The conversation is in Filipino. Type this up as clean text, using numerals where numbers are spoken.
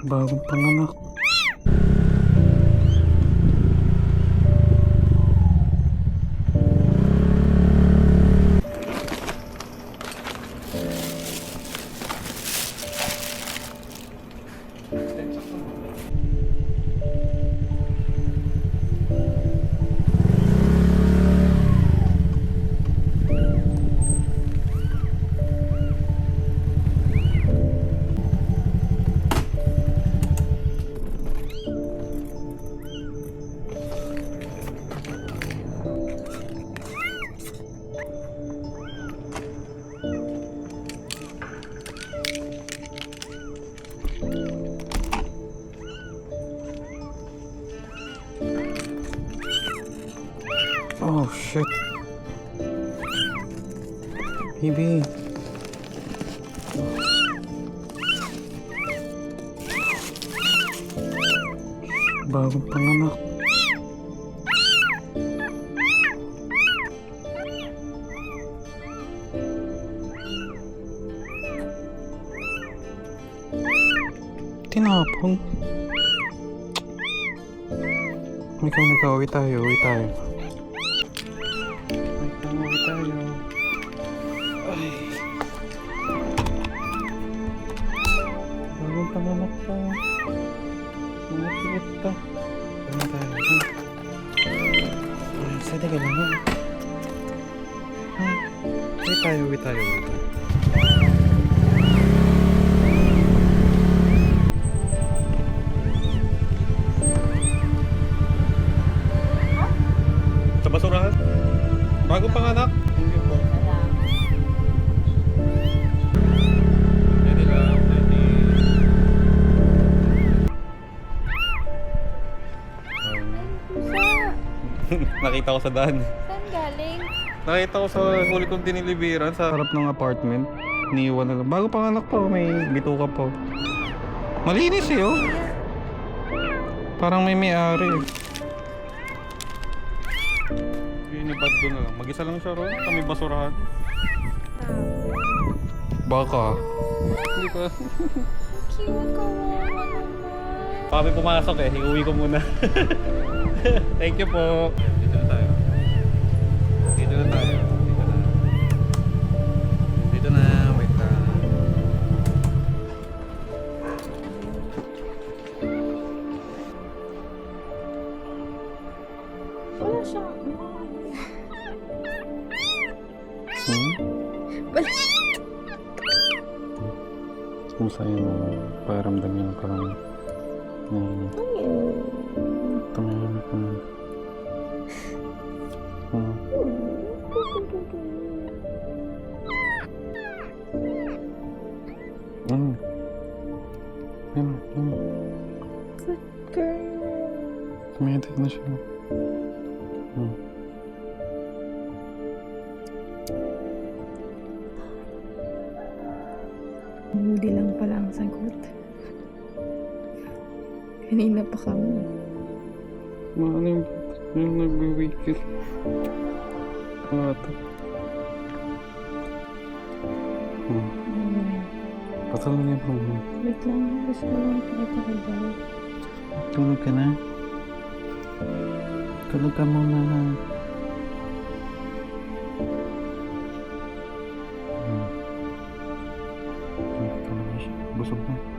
Bagong panganak. Oh shit. Baby. Bagong panganak. Tinapon. Ikaw, uwi tayo. Uwi tayo. Ay. Bagong panganak pa. Mga pilit pa. Ano tayo? Ay, sada ka lang. Uwi tayo. Sa basurahan? Bagong panganak? Hindi po. Pwede lang, pwede. Nakita ko sa daan. Saan galing? Nakita ko sa huli kong diniliberan sa harap ng apartment. Iniiwan na lang. Bago panganak pa, may bituka pa. Malinis eh, oh. Parang may-ari eh. Inibad doon na lang. Mag-isa lang siya ron. Kami basurahan. Baka. Hindi pa. Cute, kawawa naman. Kami pumasok eh. Iuwi ko muna. Thank you po. Dito na tayo. Dito na. Wait lang. Wala siya. Kumusta yung paramdam yung parang tumahimik ko na. Good girl. Tumihatig na siya. Hindi lang pala ang sagot. Kanina pa kami. Ano yung nag-wigil? Ito. Patulog niya po. Wait lang, gusto ko lang pakita kay Dad. Tulog ka na? Tulog ka muna. Tulog ka na siya. Busog na.